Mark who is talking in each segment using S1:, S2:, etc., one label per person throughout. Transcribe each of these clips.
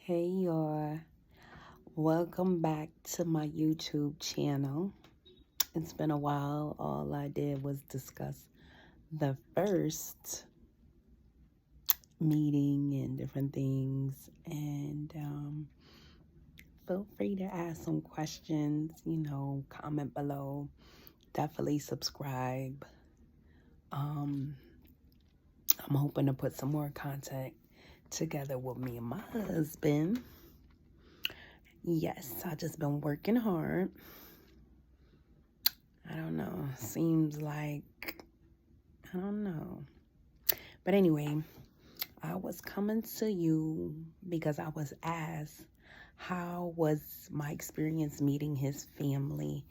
S1: Hey y'all, welcome back to my YouTube channel. It's been a while. All I did was discuss the first meeting and different things, and feel free to ask some questions, comment below. Definitely subscribe. I'm hoping to put some more content together with me and my husband. Yes, I just been working hard. I don't know. Seems like, I don't know. But anyway, I was coming to you because I was asked how was my experience meeting his family.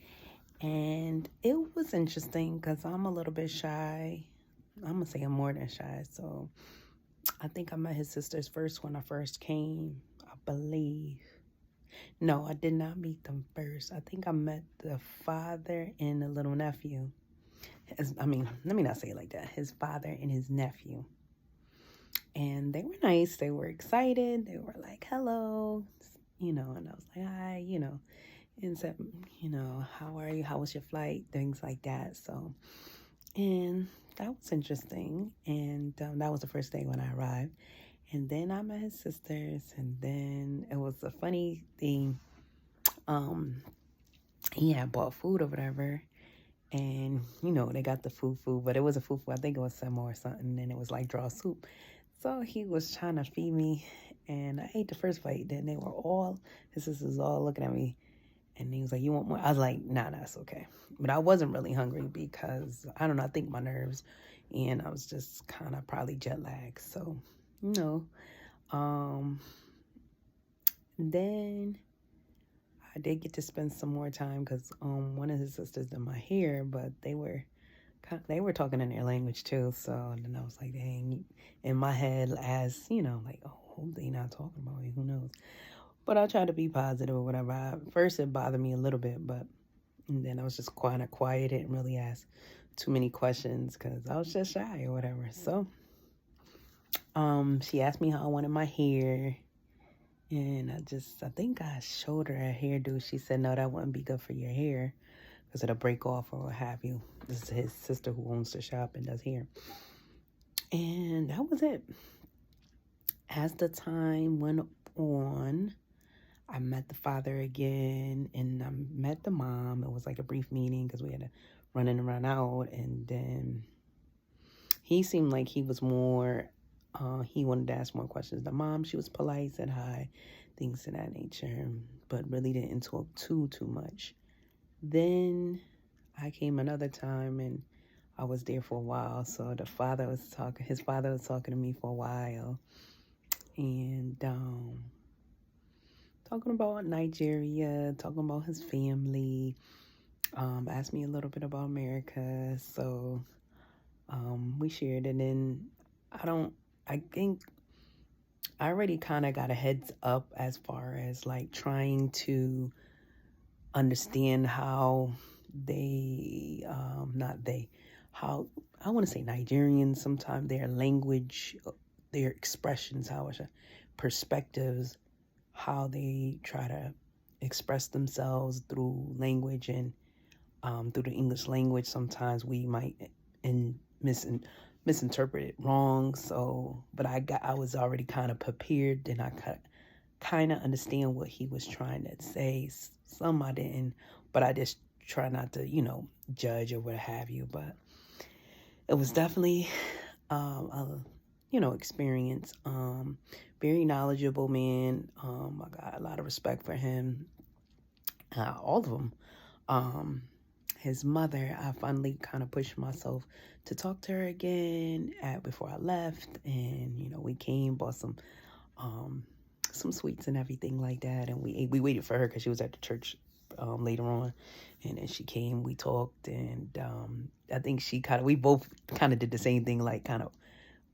S1: And it was interesting because I'm a little bit shy. I'm going to say I'm more than shy. So I think I met his sisters first when I first came, I believe. No, I did not meet them first. I think I met the father and the little nephew. Let me not say it like that. His father and his nephew. And they were nice. They were excited. They were like, hello, and I was like, hi, and said, how are you? How was your flight? Things like that. So, and that was interesting. And that was the first day when I arrived. And then I met his sisters. And then it was a funny thing. He had bought food or whatever. And, they got the fufu, but it was a fufu. I think it was semo or something. And it was like draw soup. So he was trying to feed me. And I ate the first bite. Then his sisters all looking at me. And he was like, you want more? I was like, nah, it's okay. But I wasn't really hungry because, I don't know, I think my nerves. And I was just kind of probably jet lagged. So, then I did get to spend some more time because one of his sisters did my hair, but they were talking in their language too. So then I was like, dang, in my head, as like, oh, they not talking about me. Who knows? But I tried to be positive or whatever. First, it bothered me a little bit, and then I was just kind of quiet. Didn't really ask too many questions because I was just shy or whatever. So, she asked me how I wanted my hair. And I think I showed her a hairdo. She said, no, that wouldn't be good for your hair because it'll break off or what have you. This is his sister who owns the shop and does hair. And that was it. As the time went on, I met the father again and I met the mom. It was like a brief meeting because we had to run in and run out. And then he seemed like he was more, he wanted to ask more questions. The mom, she was polite, said hi, things of that nature, but really didn't talk too much. Then I came another time and I was there for a while. So his father was talking to me for a while. And talking about Nigeria, talking about his family, asked me a little bit about America. So we shared, and then I think I already kind of got a heads up as far as like trying to understand how how I want to say Nigerians, sometimes their language, their expressions, perspectives, how they try to express themselves through language and through the English language. Sometimes we might misinterpret it wrong. So, but I was already kind of prepared, and I kind of understand what he was trying to say. Some I didn't, but I just try not to, judge or what have you. But it was definitely experience. Very knowledgeable man. I got a lot of respect for him. All of them. His mother, I finally kind of pushed myself to talk to her again before I left, and we came, bought some sweets and everything like that, and we waited for her because she was at the church later on, and then she came, we talked, and I think we both kind of did the same thing, like kind of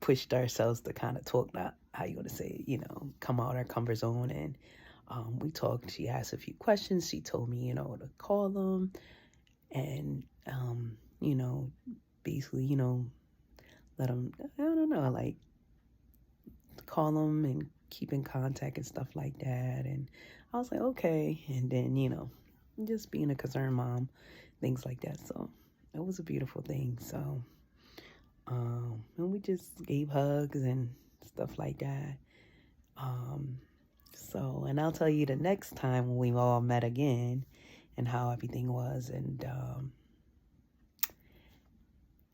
S1: pushed ourselves to kind of talk, not how you want to say it, come out our comfort zone. And we talked. She asked a few questions. She told me to call them, and basically let them, I don't know, like call them and keep in contact and stuff like that. And I was like, okay. And then, just being a concerned mom, things like that. So it was a beautiful thing. So, and we just gave hugs and stuff like that. And I'll tell you the next time when we've all met again and how everything was. And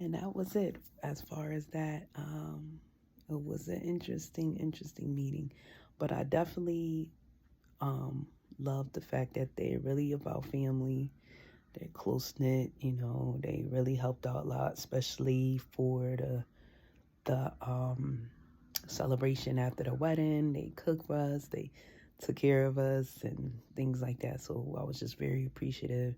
S1: that was it as far as that. It was an interesting meeting. But I definitely love the fact that they're really about family. They're close-knit, they really helped out a lot, especially for the celebration after the wedding. They cooked for us, they took care of us and things like that. So I was just very appreciative.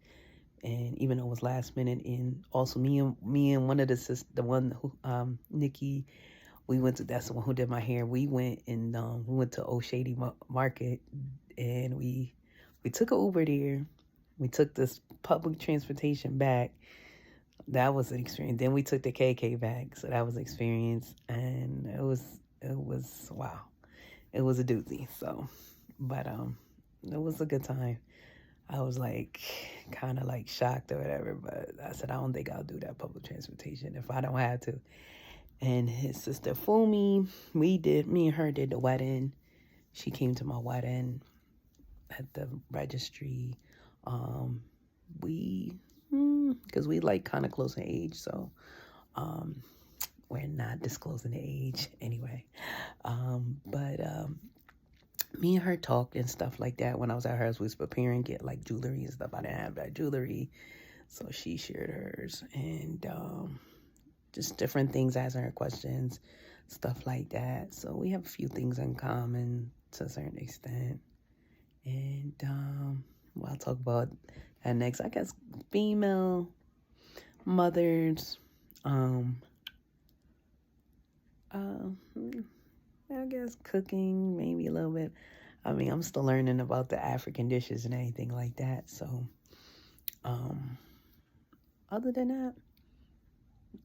S1: And even though it was last minute, and also me and one of the sisters, the one who Nikki, that's the one who did my hair. We went to Old Shady Market, and we took an Uber there. We took this public transportation back. That was an experience. Then we took the KK back, so that was an experience, and it was wow. It was a doozy. So, but it was a good time. I was like kind of like shocked or whatever, but I said I don't think I'll do that public transportation if I don't have to. And his sister Fumi, me and her did the wedding. She came to my wedding at the registry. Because we like kind of close in age, so we're not disclosing the age anyway. But me and her talked and stuff like that. When I was at hers, we was preparing to get like jewelry and stuff. I didn't have that jewelry, so she shared hers, and just different things, asking her questions, stuff like that. So we have a few things in common to a certain extent. And I'll talk about that next. I guess female mothers. I guess cooking, maybe a little bit. I mean, I'm still learning about the African dishes and anything like that. So, other than that,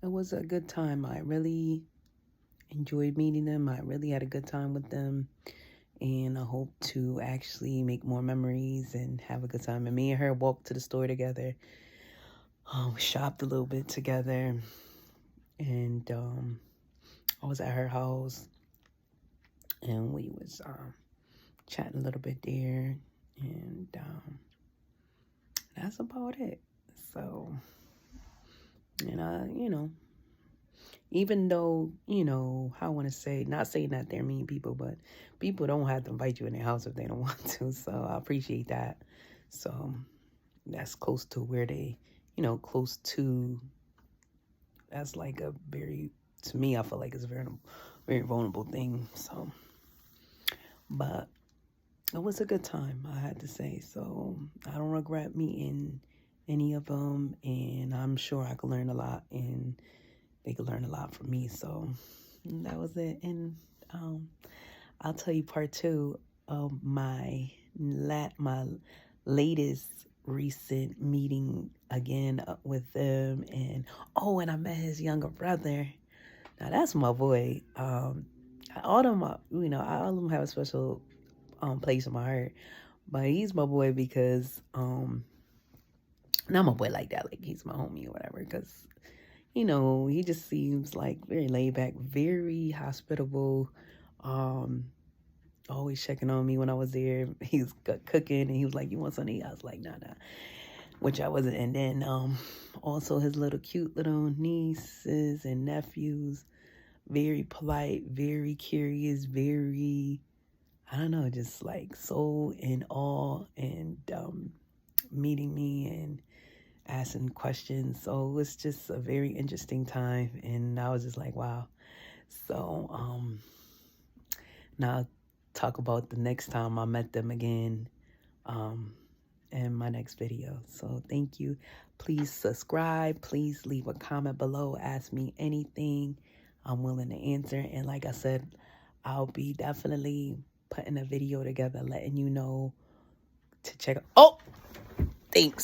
S1: it was a good time. I really enjoyed meeting them. I really had a good time with them. And I hope to actually make more memories and have a good time. And me and her walked to the store together. Shopped a little bit together. And I was at her house. And we was chatting a little bit there. And that's about it. So, and even though, I want to say, not saying that they're mean people, but people don't have to invite you in their house if they don't want to. So I appreciate that. So that's close to where they, close to, that's like a very, to me, I feel like it's a very, very vulnerable thing. So, but it was a good time, I had to say. So I don't regret meeting any of them, and I'm sure I could learn a lot, and they could learn a lot from me. So that was it. And I'll tell you part 2 of my latest recent meeting again with them. And I met his younger brother. Now that's my boy. All of them, all of them have a special place in my heart. But he's my boy because not my boy like that, like he's my homie or whatever, because he just seems like very laid back, very hospitable, always checking on me when I was there. He was cooking, and he was like, you want something to eat? I was like, nah, which I wasn't. And then also his cute little nieces and nephews, very polite, very curious, very, I don't know, just like so in awe, and meeting me and asking questions. So it was just a very interesting time, and I was just like, wow. So now I'll talk about the next time I met them again in my next video. So thank you. Please subscribe. Please leave a comment below. Ask me anything. I'm willing to answer. And like I said, I'll be definitely putting a video together letting you know to check out. Oh, thanks.